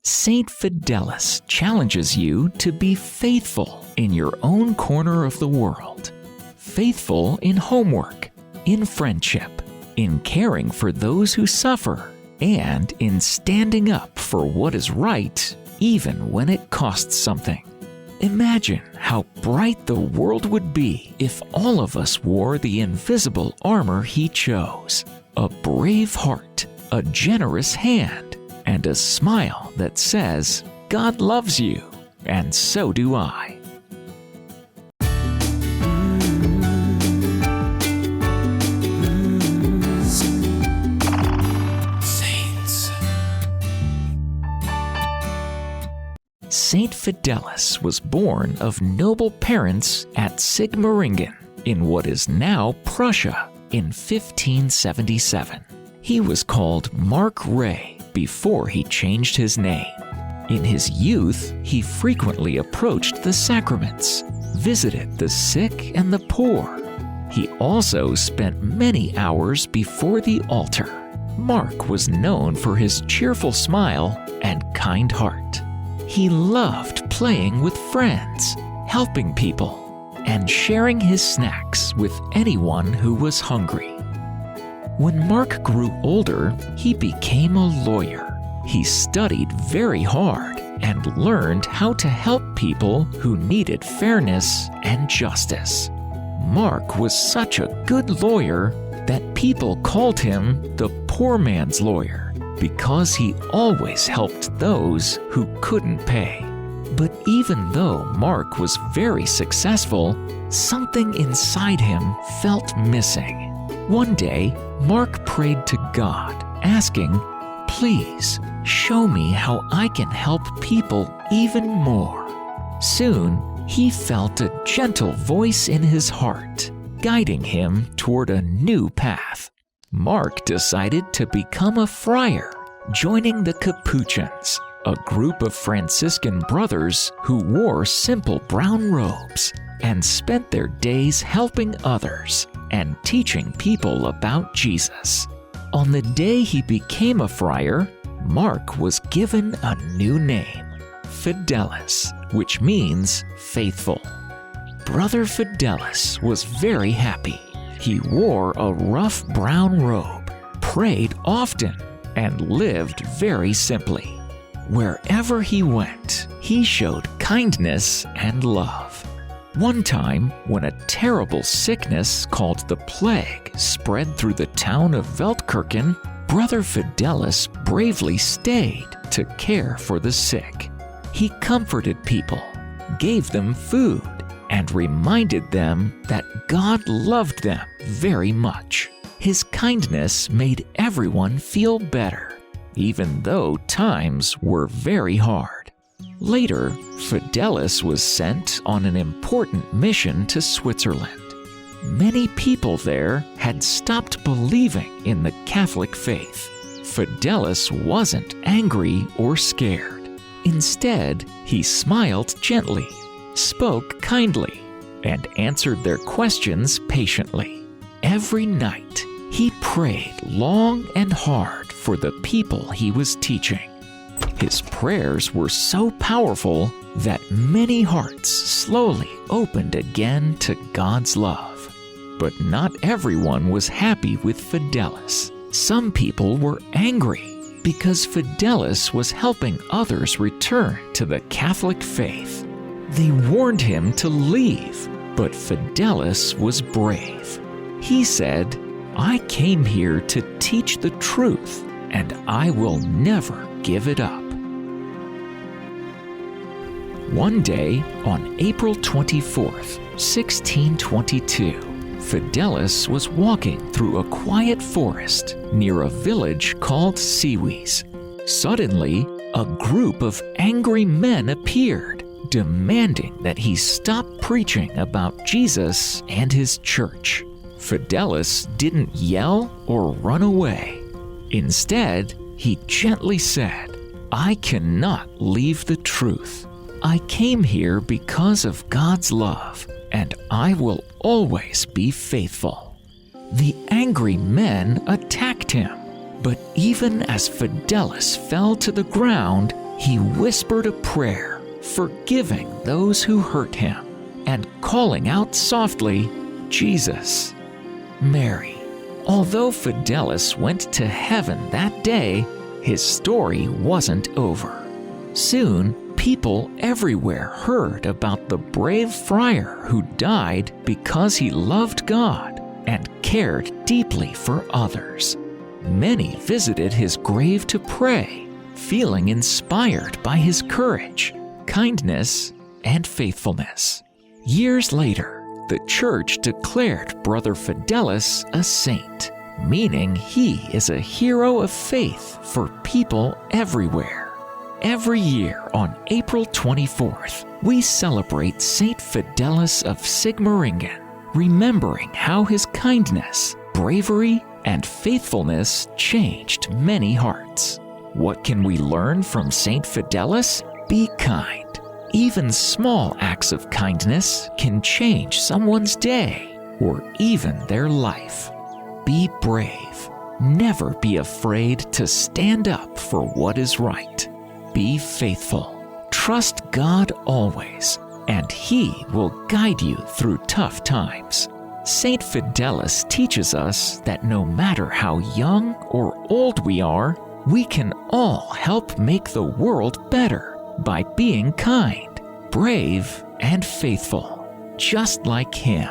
Saint Fidelis challenges you to be faithful in your own corner of the world. Faithful in homework, in friendship, in caring for those who suffer, and in standing up for what is right, even when it costs something. Imagine how bright the world would be if all of us wore the invisible armor he chose. A brave heart, a generous hand, and a smile that says, "God loves you, and so do I." Saint Fidelis was born of noble parents at Sigmaringen in what is now Prussia in 1577. He was called martyred before he changed his name. In his youth, he frequently approached the sacraments, visited the sick and the poor. He also spent many hours before the altar. Mark was known for his cheerful smile and kind heart. He loved playing with friends, helping people, and sharing his snacks with anyone who was hungry. When Mark grew older, he became a lawyer. He studied very hard and learned how to help people who needed fairness and justice. Mark was such a good lawyer that people called him the poor man's lawyer because he always helped those who couldn't pay. But even though Mark was very successful, something inside him felt missing. One day, Mark prayed to God, asking, "Please, show me how I can help people even more." Soon, he felt a gentle voice in his heart, guiding him toward a new path. Mark decided to become a friar, joining the Capuchins, a group of Franciscan brothers who wore simple brown robes and spent their days helping others and teaching people about Jesus. On the day he became a friar, Mark was given a new name, Fidelis, which means faithful. Brother Fidelis was very happy. He wore a rough brown robe, prayed often, and lived very simply. Wherever he went, he showed kindness and love. One time, when a terrible sickness called the plague spread through the town of Veltkirchen, Brother Fidelis bravely stayed to care for the sick. He comforted people, gave them food, and reminded them that God loved them very much. His kindness made everyone feel better, even though times were very hard. Later, Fidelis was sent on an important mission to Switzerland. Many people there had stopped believing in the Catholic faith. Fidelis wasn't angry or scared. Instead, he smiled gently, spoke kindly, and answered their questions patiently. Every night, he prayed long and hard for the people he was teaching. His prayers were so powerful that many hearts slowly opened again to God's love. But not everyone was happy with Fidelis. Some people were angry because Fidelis was helping others return to the Catholic faith. They warned him to leave, but Fidelis was brave. He said, "I came here to teach the truth, and I will never give it up." One day, on April 24th, 1622, Fidelis was walking through a quiet forest near a village called Siwis. Suddenly, a group of angry men appeared, demanding that he stop preaching about Jesus and his church. Fidelis didn't yell or run away. Instead, he gently said, "I cannot leave the truth. I came here because of God's love, and I will always be faithful." The angry men attacked him, but even as Fidelis fell to the ground, he whispered a prayer, forgiving those who hurt him, and calling out softly, "Jesus, Mary." Although Fidelis went to heaven that day, his story wasn't over. Soon, people everywhere heard about the brave friar who died because he loved God and cared deeply for others. Many visited his grave to pray, feeling inspired by his courage, kindness, and faithfulness. Years later, the Church declared Brother Fidelis a saint, meaning he is a hero of faith for people everywhere. Every year on April 24th, we celebrate Saint Fidelis of Sigmaringen, remembering how his kindness, bravery, and faithfulness changed many hearts. What can we learn from Saint Fidelis? Be kind. Even small acts of kindness can change someone's day or even their life. Be brave. Never be afraid to stand up for what is right. Be faithful. Trust God always, and He will guide you through tough times. Saint Fidelis teaches us that no matter how young or old we are, we can all help make the world better by being kind, brave, and faithful, just like him.